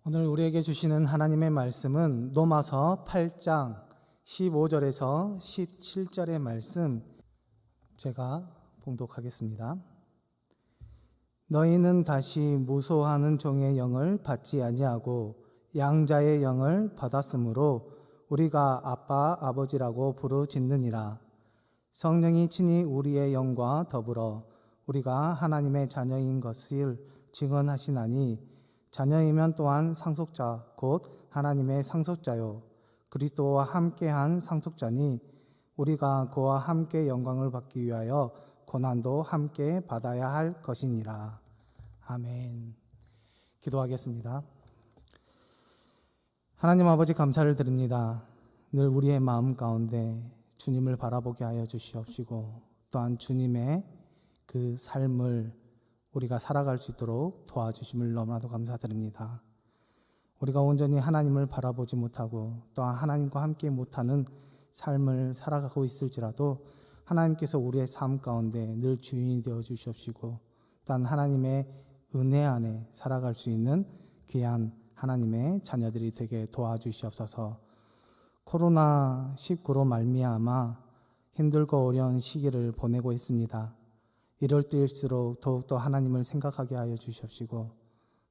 오늘 우리에게 주시는 하나님의 말씀은 로마서 8장 15절에서 17절의 말씀 제가 봉독하겠습니다. 너희는 다시 무소하는 종의 영을 받지 아니하고 양자의 영을 받았으므로 우리가 아빠 아버지라고 부르짖느니라. 성령이 친히 우리의 영과 더불어 우리가 하나님의 자녀인 것을 증언하시나니 자녀이면 또한 상속자 곧 하나님의 상속자요 그리스도와 함께한 상속자니 우리가 그와 함께 영광을 받기 위하여 고난도 함께 받아야 할 것이니라. 아멘. 기도하겠습니다. 하나님 아버지 감사를 드립니다. 늘 우리의 마음 가운데 주님을 바라보게 하여 주시옵시고 또한 주님의 그 삶을 우리가 살아갈 수 있도록 도와주심을 너무나도 감사드립니다. 우리가 온전히 하나님을 바라보지 못하고 또한 하나님과 함께 못하는 삶을 살아가고 있을지라도 하나님께서 우리의 삶 가운데 늘 주인이 되어 주시옵시고 또한 하나님의 은혜 안에 살아갈 수 있는 귀한 하나님의 자녀들이 되게 도와주시옵소서. 코로나19로 말미암아 힘들고 어려운 시기를 보내고 있습니다. 이럴 때일수록 더욱더 하나님을 생각하게 하여 주시옵시고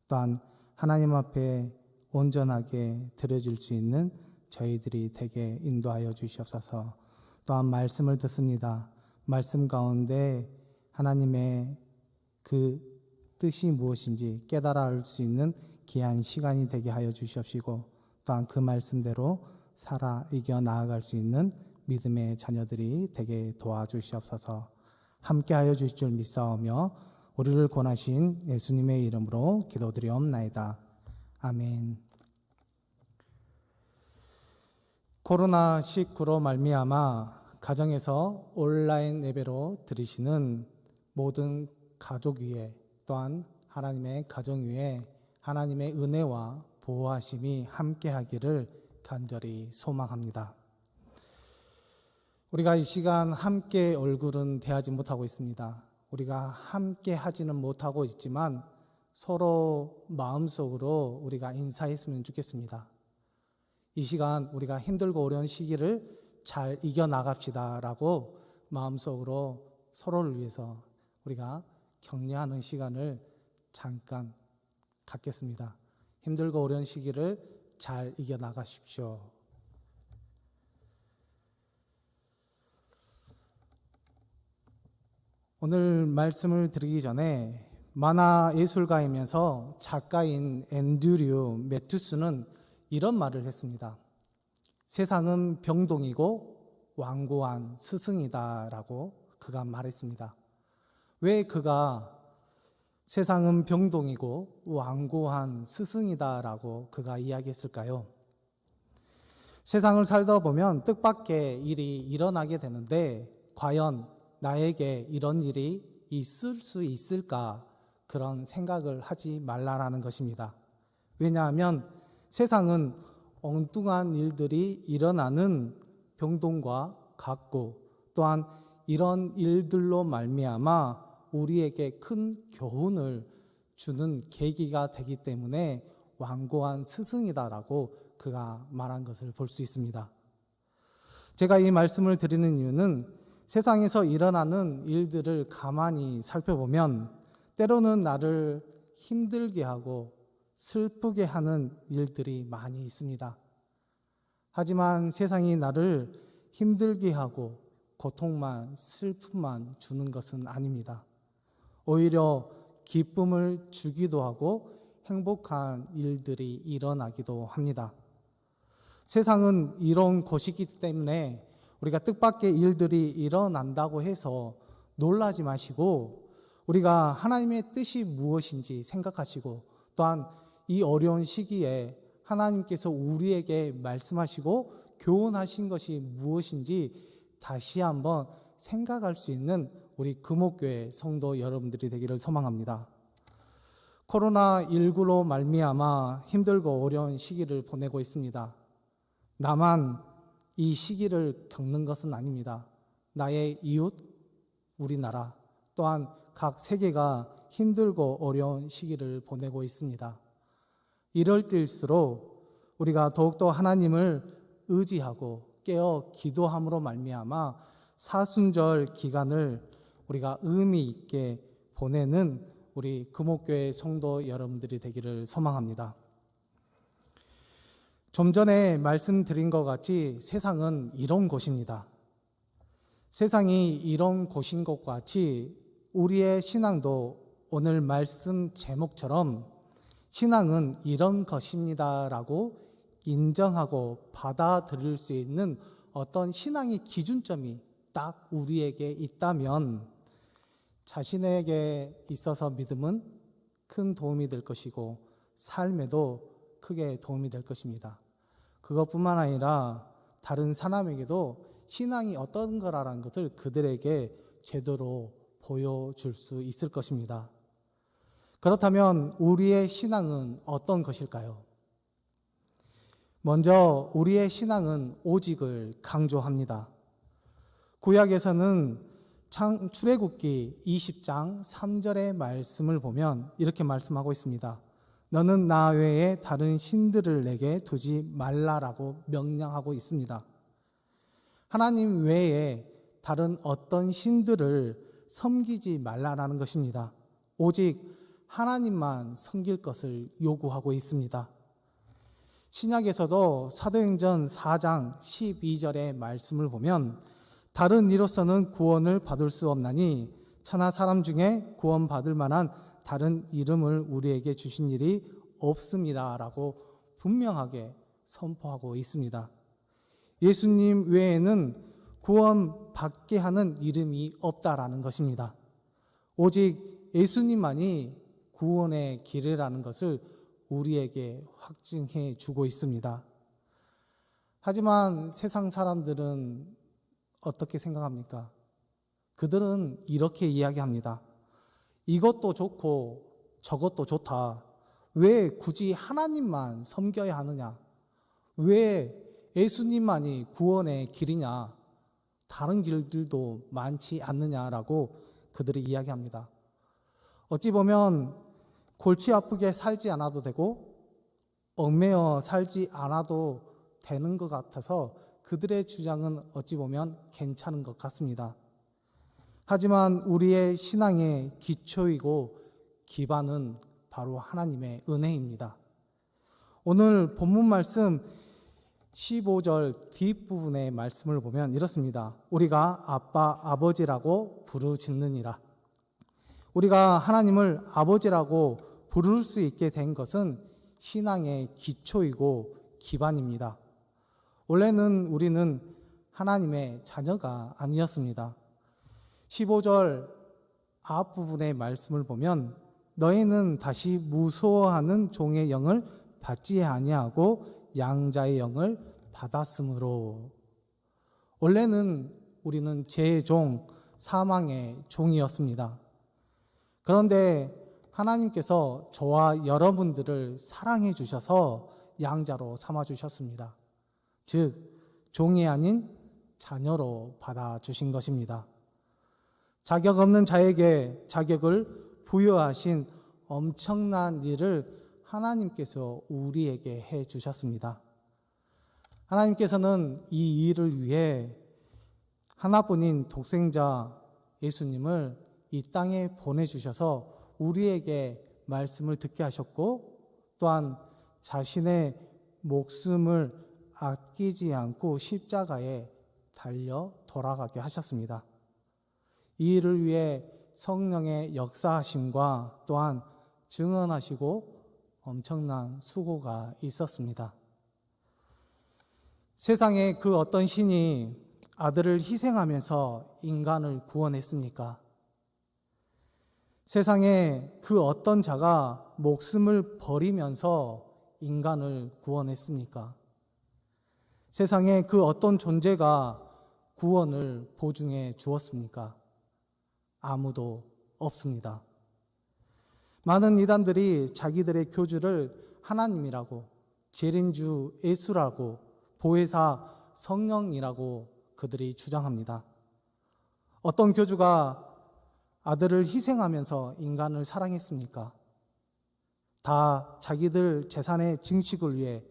또한 하나님 앞에 온전하게 드려질 수 있는 저희들이 되게 인도하여 주시옵소서. 또한 말씀을 듣습니다. 말씀 가운데 하나님의 그 뜻이 무엇인지 깨달아 알 수 있는 귀한 시간이 되게 하여 주시옵시고 또한 그 말씀대로 살아 이겨 나아갈 수 있는 믿음의 자녀들이 되게 도와주시옵소서. 함께하여 주실 줄 믿사오며 우리를 권하신 예수님의 이름으로 기도드리옵나이다. 아멘. 코로나19로 말미암아 가정에서 온라인 예배로 드리시는 모든 가족 위에 또한 하나님의 가정 위에 하나님의 은혜와 보호하심이 함께하기를 간절히 소망합니다. 우리가 이 시간 함께 얼굴은 대하지 못하고 있습니다. 우리가 함께 하지는 못하고 있지만 서로 마음속으로 우리가 인사했으면 좋겠습니다. 이 시간 우리가 힘들고 어려운 시기를 잘 이겨나갑시다라고 마음속으로 서로를 위해서 우리가 격려하는 시간을 잠깐 갖겠습니다. 힘들고 어려운 시기를 잘 이겨나가십시오. 오늘 말씀을 드리기 전에 만화 예술가이면서 작가인 앤드류 매튜스는 이런 말을 했습니다. 세상은 병동이고 완고한 스승이다라고 그가 말했습니다. 왜 그가 세상은 병동이고 완고한 스승이다라고 그가 이야기했을까요? 세상을 살다 보면 뜻밖의 일이 일어나게 되는데 과연 나에게 이런 일이 있을 수 있을까? 그런 생각을 하지 말라라는 것입니다. 왜냐하면 세상은 엉뚱한 일들이 일어나는 병동과 같고 또한 이런 일들로 말미암아 우리에게 큰 교훈을 주는 계기가 되기 때문에 완고한 스승이다라고 그가 말한 것을 볼 수 있습니다. 제가 이 말씀을 드리는 이유는 세상에서 일어나는 일들을 가만히 살펴보면 때로는 나를 힘들게 하고 슬프게 하는 일들이 많이 있습니다. 하지만 세상이 나를 힘들게 하고 고통만 슬픔만 주는 것은 아닙니다. 오히려 기쁨을 주기도 하고 행복한 일들이 일어나기도 합니다. 세상은 이런 곳이기 때문에 우리가 뜻밖의 일들이 일어난다고 해서 놀라지 마시고 우리가 하나님의 뜻이 무엇인지 생각하시고 또한 이 어려운 시기에 하나님께서 우리에게 말씀하시고 교훈하신 것이 무엇인지 다시 한번 생각할 수 있는 우리 금옥교회 성도 여러분들이 되기를 소망합니다. 코로나19로 말미암아 힘들고 어려운 시기를 보내고 있습니다. 나만 이 시기를 겪는 것은 아닙니다. 나의 이웃, 우리나라, 또한 각 세계가 힘들고 어려운 시기를 보내고 있습니다. 이럴 때일수록 우리가 더욱더 하나님을 의지하고 깨어 기도함으로 말미암아 사순절 기간을 우리가 의미 있게 보내는 우리 금옥교회 성도 여러분들이 되기를 소망합니다. 좀 전에 말씀드린 것 같이 세상은 이런 곳입니다. 세상이 이런 곳인 것 같이 우리의 신앙도 오늘 말씀 제목처럼 신앙은 이런 것입니다라고 인정하고 받아들일 수 있는 어떤 신앙의 기준점이 딱 우리에게 있다면 자신에게 있어서 믿음은 큰 도움이 될 것이고 삶에도 크게 도움이 될 것입니다. 그것뿐만 아니라 다른 사람에게도 신앙이 어떤 거라는 것을 그들에게 제대로 보여줄 수 있을 것입니다. 그렇다면 우리의 신앙은 어떤 것일까요? 먼저 우리의 신앙은 오직을 강조합니다. 구약에서는 출애굽기 20장 3절의 말씀을 보면 이렇게 말씀하고 있습니다. 너는 나 외에 다른 신들을 내게 두지 말라라고 명령하고 있습니다. 하나님 외에 다른 어떤 신들을 섬기지 말라라는 것입니다. 오직 하나님만 섬길 것을 요구하고 있습니다. 신약에서도 사도행전 4장 12절의 말씀을 보면 다른 이로서는 구원을 받을 수 없나니 천하 사람 중에 구원받을 만한 다른 이름을 우리에게 주신 일이 없습니다 라고 분명하게 선포하고 있습니다. 예수님 외에는 구원받게 하는 이름이 없다라는 것입니다. 오직 예수님만이 구원의 길이라는 것을 우리에게 확증해 주고 있습니다. 하지만 세상 사람들은 어떻게 생각합니까? 그들은 이렇게 이야기합니다. 이것도 좋고 저것도 좋다. 왜 굳이 하나님만 섬겨야 하느냐? 왜 예수님만이 구원의 길이냐? 다른 길들도 많지 않느냐라고 그들이 이야기합니다. 어찌 보면 골치 아프게 살지 않아도 되고 얽매여 살지 않아도 되는 것 같아서 그들의 주장은 어찌 보면 괜찮은 것 같습니다. 하지만 우리의 신앙의 기초이고 기반은 바로 하나님의 은혜입니다. 오늘 본문 말씀 15절 뒷부분의 말씀을 보면 이렇습니다. 우리가 아빠, 아버지라고 부르짖느니라. 우리가 하나님을 아버지라고 부를 수 있게 된 것은 신앙의 기초이고 기반입니다. 원래는 우리는 하나님의 자녀가 아니었습니다. 15절 앞부분의 말씀을 보면 너희는 다시 무서워하는 종의 영을 받지 아니하고 양자의 영을 받았으므로. 원래는 우리는 죄의 종, 사망의 종이었습니다. 그런데 하나님께서 저와 여러분들을 사랑해 주셔서 양자로 삼아 주셨습니다. 즉 종이 아닌 자녀로 받아주신 것입니다. 자격 없는 자에게 자격을 부여하신 엄청난 일을 하나님께서 우리에게 해 주셨습니다. 하나님께서는 이 일을 위해 하나뿐인 독생자 예수님을 이 땅에 보내주셔서 우리에게 말씀을 듣게 하셨고 또한 자신의 목숨을 아끼지 않고 십자가에 달려 돌아가게 하셨습니다. 이 일을 위해 성령의 역사하심과 또한 증언하시고 엄청난 수고가 있었습니다. 세상에 그 어떤 신이 아들을 희생하면서 인간을 구원했습니까? 세상에 그 어떤 자가 목숨을 버리면서 인간을 구원했습니까? 세상에 그 어떤 존재가 구원을 보증해 주었습니까? 아무도 없습니다. 많은 이단들이 자기들의 교주를 하나님이라고, 재림주 예수라고, 보혜사 성령이라고 그들이 주장합니다. 어떤 교주가 아들을 희생하면서 인간을 사랑했습니까? 다 자기들 재산의 증식을 위해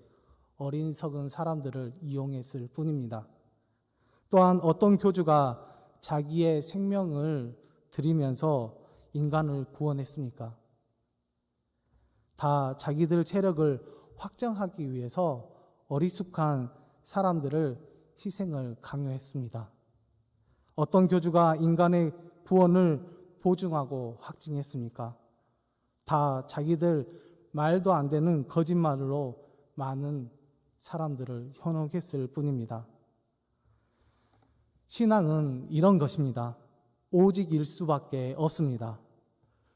어리석은 사람들을 이용했을 뿐입니다. 또한 어떤 교주가 자기의 생명을 드리면서 인간을 구원했습니까? 다 자기들 세력을 확장하기 위해서 어리숙한 사람들을 희생을 강요했습니다. 어떤 교주가 인간의 구원을 보증하고 확증했습니까? 다 자기들 말도 안 되는 거짓말로 많은 사람들을 현혹했을 뿐입니다. 신앙은 이런 것입니다. 오직일 수밖에 없습니다.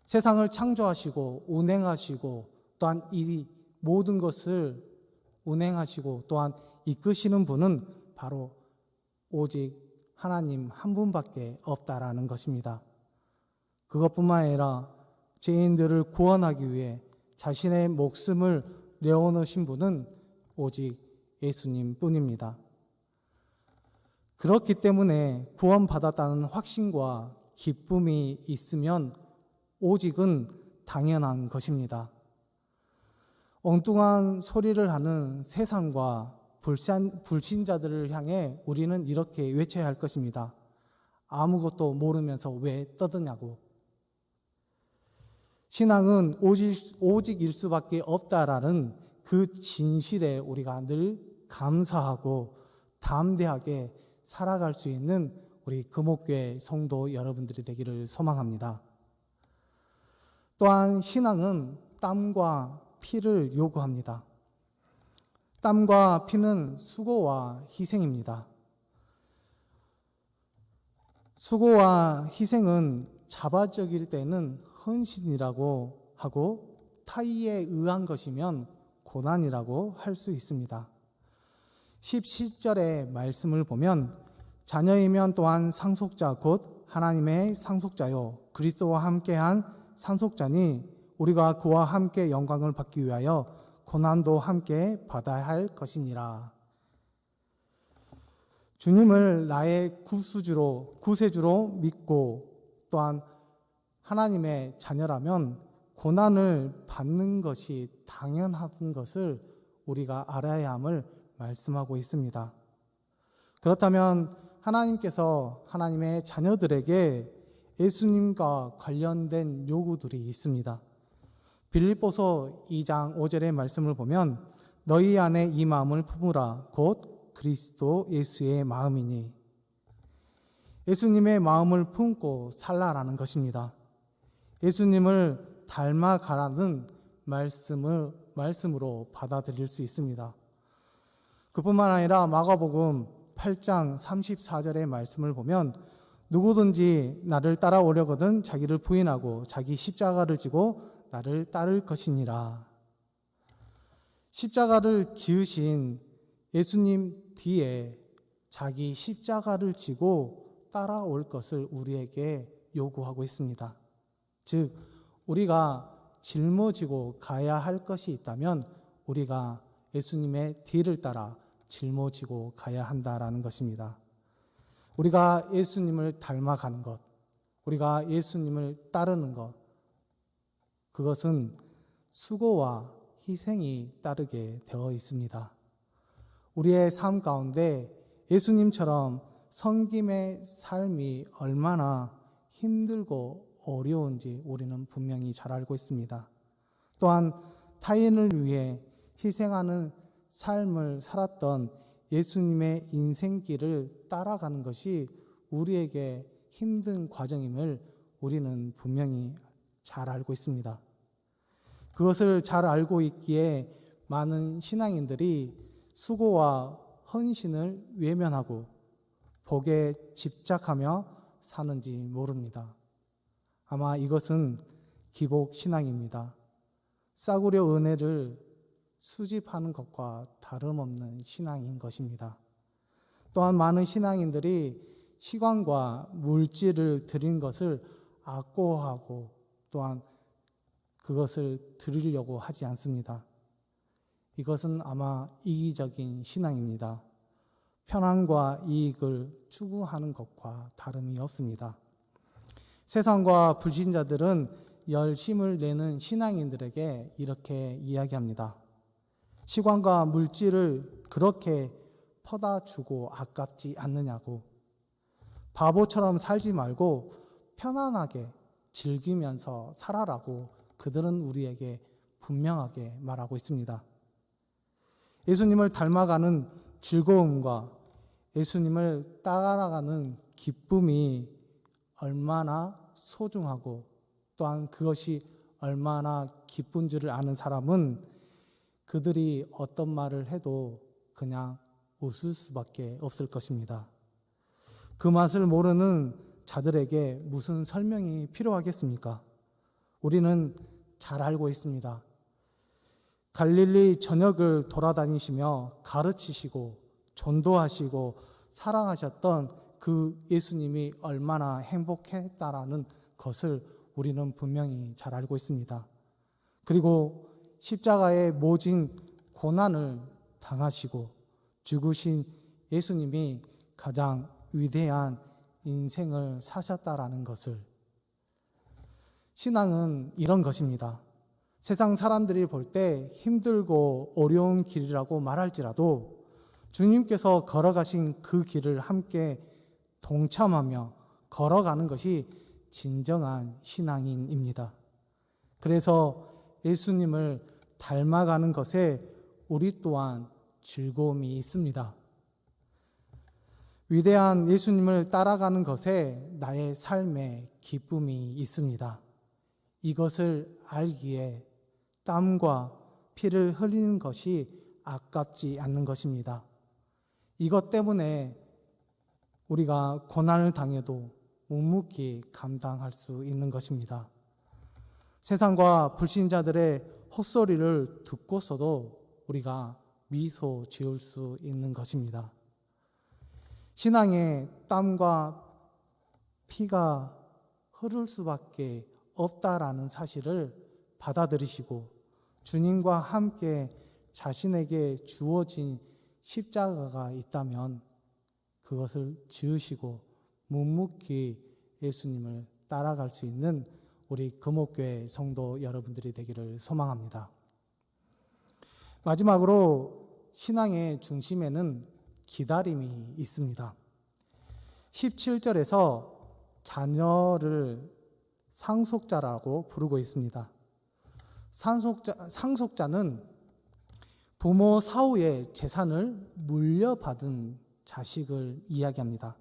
세상을 창조하시고 운행하시고 또한 이 모든 것을 운행하시고 또한 이끄시는 분은 바로 오직 하나님 한 분밖에 없다라는 것입니다. 그것뿐만 아니라 죄인들을 구원하기 위해 자신의 목숨을 내어놓으신 분은 오직 예수님 뿐입니다. 그렇기 때문에 구원받았다는 확신과 기쁨이 있으면 오직은 당연한 것입니다. 엉뚱한 소리를 하는 세상과 불신자들을 향해 우리는 이렇게 외쳐야 할 것입니다. 아무것도 모르면서 왜 떠드냐고. 신앙은 오직일 수밖에 없다라는 그 진실에 우리가 늘 감사하고 담대하게 살아갈 수 있는 우리 금옥교회 성도 여러분들이 되기를 소망합니다. 또한 신앙은 땀과 피를 요구합니다. 땀과 피는 수고와 희생입니다. 수고와 희생은 자발적일 때는 헌신이라고 하고 타의에 의한 것이면 고난이라고 할 수 있습니다. 17절의 말씀을 보면 자녀이면 또한 상속자 곧 하나님의 상속자요 그리스도와 함께한 상속자니 우리가 그와 함께 영광을 받기 위하여 고난도 함께 받아야 할 것이니라. 주님을 나의 구세주로 믿고 또한 하나님의 자녀라면 고난을 받는 것이 당연한 것을 우리가 알아야 함을 말씀하고 있습니다. 그렇다면 하나님께서 하나님의 자녀들에게 예수님과 관련된 요구들이 있습니다. 빌립보서 2장 5절의 말씀을 보면 너희 안에 이 마음을 품으라 곧 그리스도 예수의 마음이니 예수님의 마음을 품고 살라라는 것입니다. 예수님을 닮아가라는 말씀으로 받아들일 수 있습니다. 그뿐만 아니라 마가복음 8장 34절의 말씀을 보면 누구든지 나를 따라오려거든 자기를 부인하고 자기 십자가를 지고 나를 따를 것이니라. 십자가를 지으신 예수님 뒤에 자기 십자가를 지고 따라올 것을 우리에게 요구하고 있습니다. 즉 우리가 짊어지고 가야 할 것이 있다면 우리가 예수님의 뒤를 따라 짊어지고 가야 한다라는 것입니다. 우리가 예수님을 닮아가는 것, 우리가 예수님을 따르는 것, 그것은 수고와 희생이 따르게 되어 있습니다. 우리의 삶 가운데 예수님처럼 섬김의 삶이 얼마나 힘들고 어려운지 우리는 분명히 잘 알고 있습니다. 또한 타인을 위해 희생하는 삶을 살았던 예수님의 인생길을 따라가는 것이 우리에게 힘든 과정임을 우리는 분명히 잘 알고 있습니다. 그것을 잘 알고 있기에 많은 신앙인들이 수고와 헌신을 외면하고 복에 집착하며 사는지 모릅니다. 아마 이것은 기복 신앙입니다. 싸구려 은혜를 수집하는 것과 다름없는 신앙인 것입니다. 또한 많은 신앙인들이 시간과 물질을 드린 것을 아까워하고 또한 그것을 드리려고 하지 않습니다. 이것은 아마 이기적인 신앙입니다. 편안과 이익을 추구하는 것과 다름이 없습니다. 세상과 불신자들은 열심을 내는 신앙인들에게 이렇게 이야기합니다. 시간과 물질을 그렇게 퍼다 주고 아깝지 않느냐고. 바보처럼 살지 말고 편안하게 즐기면서 살아라고 그들은 우리에게 분명하게 말하고 있습니다. 예수님을 닮아가는 즐거움과 예수님을 따라가는 기쁨이 얼마나 소중하고 또한 그것이 얼마나 기쁜 줄을 아는 사람은 그들이 어떤 말을 해도 그냥 웃을 수밖에 없을 것입니다. 그 맛을 모르는 자들에게 무슨 설명이 필요하겠습니까? 우리는 잘 알고 있습니다. 갈릴리 전역을 돌아다니시며 가르치시고 전도하시고 사랑하셨던 그 예수님이 얼마나 행복했다라는 것을 우리는 분명히 잘 알고 있습니다. 그리고 십자가의 모진 고난을 당하시고 죽으신 예수님이 가장 위대한 인생을 사셨다라는 것을, 신앙은 이런 것입니다. 세상 사람들이 볼 때 힘들고 어려운 길이라고 말할지라도 주님께서 걸어가신 그 길을 함께 동참하며 걸어가는 것이 진정한 신앙인입니다. 그래서 예수님을 닮아가는 것에 우리 또한 즐거움이 있습니다. 위대한 예수님을 따라가는 것에 나의 삶에 기쁨이 있습니다. 이것을 알기에 땀과 피를 흘리는 것이 아깝지 않는 것입니다. 이것 때문에 우리가 고난을 당해도 묵묵히 감당할 수 있는 것입니다. 세상과 불신자들의 헛소리를 듣고서도 우리가 미소 지을 수 있는 것입니다. 신앙에 땀과 피가 흐를 수밖에 없다라는 사실을 받아들이시고 주님과 함께 자신에게 주어진 십자가가 있다면 그것을 지으시고 묵묵히 예수님을 따라갈 수 있는 우리 금옥교회 성도 여러분들이 되기를 소망합니다. 마지막으로 신앙의 중심에는 기다림이 있습니다. 17절에서 자녀를 상속자라고 부르고 있습니다. 상속자는 부모 사후에 재산을 물려받은 자식을 이야기합니다.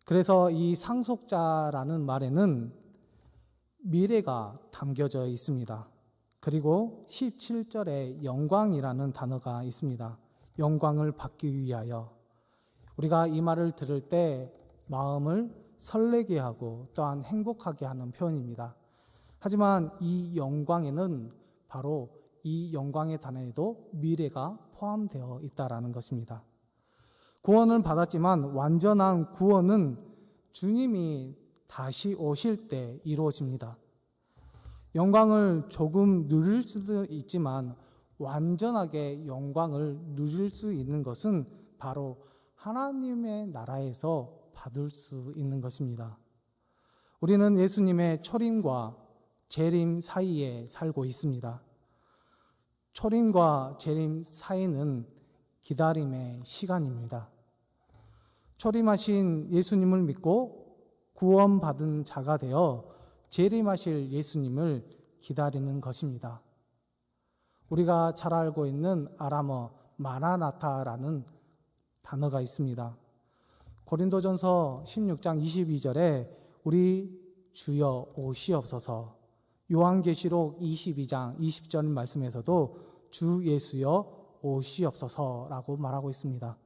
그래서 이 상속자라는 말에는 미래가 담겨져 있습니다. 그리고 17절에 영광이라는 단어가 있습니다. 영광을 받기 위하여. 우리가 이 말을 들을 때 마음을 설레게 하고 또한 행복하게 하는 표현입니다. 하지만 이 영광에는 바로 이 영광의 단어에도 미래가 포함되어 있다라는 것입니다. 구원을 받았지만 완전한 구원은 주님이 다시 오실 때 이루어집니다. 영광을 조금 누릴 수도 있지만 완전하게 영광을 누릴 수 있는 것은 바로 하나님의 나라에서 받을 수 있는 것입니다. 우리는 예수님의 초림과 재림 사이에 살고 있습니다. 초림과 재림 사이는 기다림의 시간입니다. 초림하신 예수님을 믿고 구원받은 자가 되어 재림하실 예수님을 기다리는 것입니다. 우리가 잘 알고 있는 아람어 마라나타라는 단어가 있습니다. 고린도전서 16장 22절에 우리 주여 오시옵소서, 요한계시록 22장 20절 말씀에서도 주 예수여 오시옵소서라고 말하고 있습니다.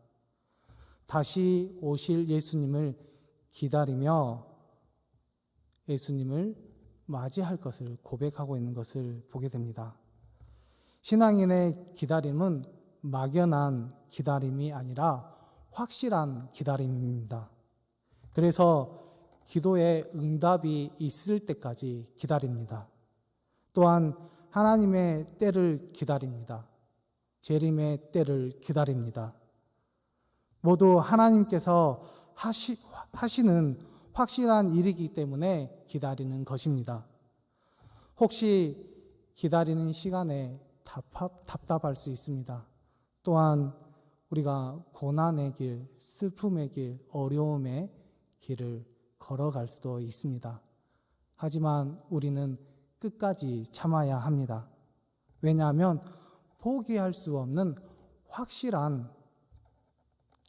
다시 오실 예수님을 기다리며 예수님을 맞이할 것을 고백하고 있는 것을 보게 됩니다. 신앙인의 기다림은 막연한 기다림이 아니라 확실한 기다림입니다. 그래서 기도의 응답이 있을 때까지 기다립니다. 또한 하나님의 때를 기다립니다. 재림의 때를 기다립니다. 모두 하나님께서 하시는 확실한 일이기 때문에 기다리는 것입니다. 혹시 기다리는 시간에 답답할 수 있습니다. 또한 우리가 고난의 길, 슬픔의 길, 어려움의 길을 걸어갈 수도 있습니다. 하지만 우리는 끝까지 참아야 합니다. 왜냐하면 포기할 수 없는 확실한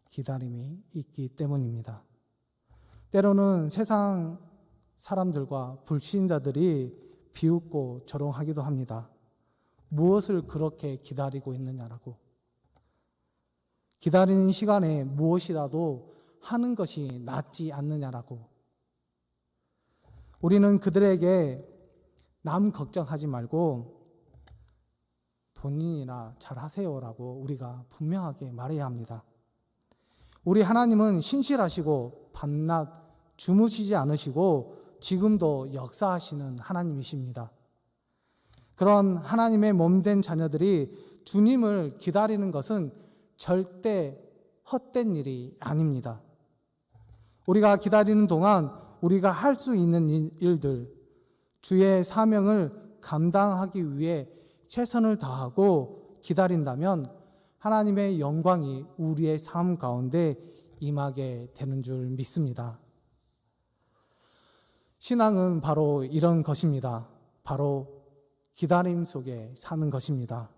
기다림이 있기 때문입니다. 때로는 세상 사람들과 불신자들이 비웃고 조롱하기도 합니다. 무엇을 그렇게 기다리고 있느냐라고. 기다리는 시간에 무엇이라도 하는 것이 낫지 않느냐라고. 우리는 그들에게 남 걱정하지 말고 본인이나 잘하세요라고 우리가 분명하게 말해야 합니다. 우리 하나님은 신실하시고 밤낮 주무시지 않으시고 지금도 역사하시는 하나님이십니다. 그런 하나님의 몸된 자녀들이 주님을 기다리는 것은 절대 헛된 일이 아닙니다. 우리가 기다리는 동안 우리가 할 수 있는 일들, 주의 사명을 감당하기 위해 최선을 다하고 기다린다면 하나님의 영광이 우리의 삶 가운데 임하게 되는 줄 믿습니다. 신앙은 바로 이런 것입니다. 바로 기다림 속에 사는 것입니다.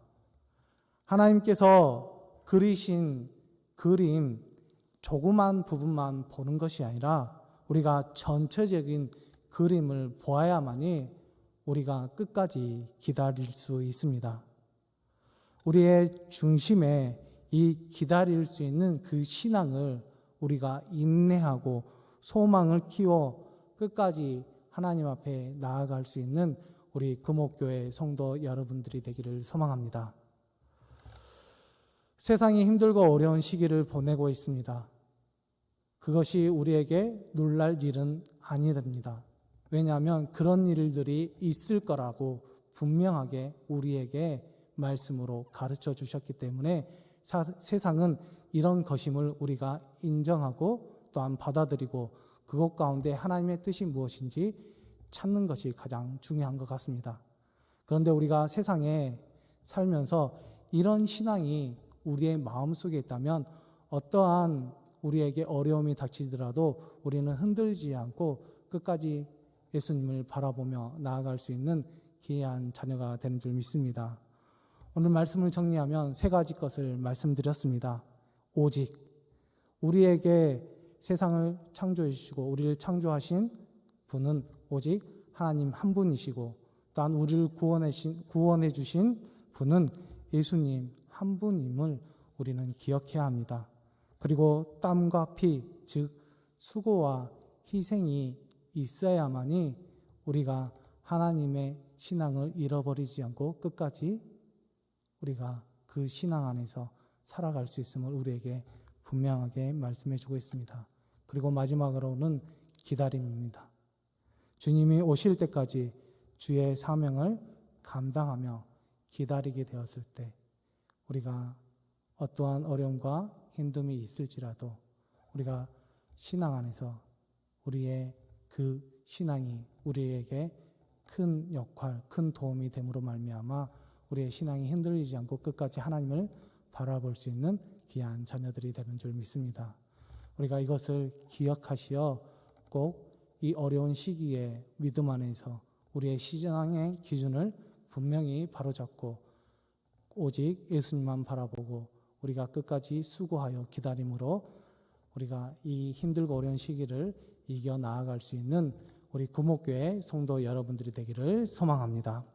하나님께서 그리신 그림 조그만 부분만 보는 것이 아니라 우리가 전체적인 그림을 보아야만이 우리가 끝까지 기다릴 수 있습니다. 우리의 중심에 이 기다릴 수 있는 그 신앙을 우리가 인내하고 소망을 키워 끝까지 하나님 앞에 나아갈 수 있는 우리 금옥교회 성도 여러분들이 되기를 소망합니다. 세상이 힘들고 어려운 시기를 보내고 있습니다. 그것이 우리에게 놀랄 일은 아니랍니다. 왜냐하면 그런 일들이 있을 거라고 분명하게 우리에게 말씀으로 가르쳐 주셨기 때문에 세상은 이런 것임을 우리가 인정하고 또한 받아들이고 그것 가운데 하나님의 뜻이 무엇인지 찾는 것이 가장 중요한 것 같습니다. 그런데 우리가 세상에 살면서 이런 신앙이 우리의 마음속에 있다면 어떠한 우리에게 어려움이 닥치더라도 우리는 흔들지 않고 끝까지 예수님을 바라보며 나아갈 수 있는 귀한 자녀가 되는 줄 믿습니다. 오늘 말씀을 정리하면 세 가지 것을 말씀드렸습니다. 오직 우리에게 세상을 창조해 주시고 우리를 창조하신 분은 오직 하나님 한 분이시고 또한 우리를 구원해 주신 분은 예수님 한 분임을 우리는 기억해야 합니다. 그리고 땀과 피, 즉 수고와 희생이 있어야만이 우리가 하나님의 신앙을 잃어버리지 않고 끝까지 우리가 그 신앙 안에서 살아갈 수 있음을 우리에게 분명하게 말씀해 주고 있습니다. 그리고 마지막으로는 기다림입니다. 주님이 오실 때까지 주의 사명을 감당하며 기다리게 되었을 때 우리가 어떠한 어려움과 힘듦이 있을지라도 우리가 신앙 안에서 우리의 그 신앙이 우리에게 큰 역할, 큰 도움이 됨으로 말미암아 우리의 신앙이 흔들리지 않고 끝까지 하나님을 바라볼 수 있는 귀한 자녀들이 되는 줄 믿습니다. 우리가 이것을 기억하시어 꼭 이 어려운 시기에 믿음 안에서 우리의 신앙의 기준을 분명히 바로잡고 오직 예수님만 바라보고 우리가 끝까지 수고하여 기다림으로 우리가 이 힘들고 어려운 시기를 이겨 나아갈 수 있는 우리 금옥교회 성도 여러분들이 되기를 소망합니다.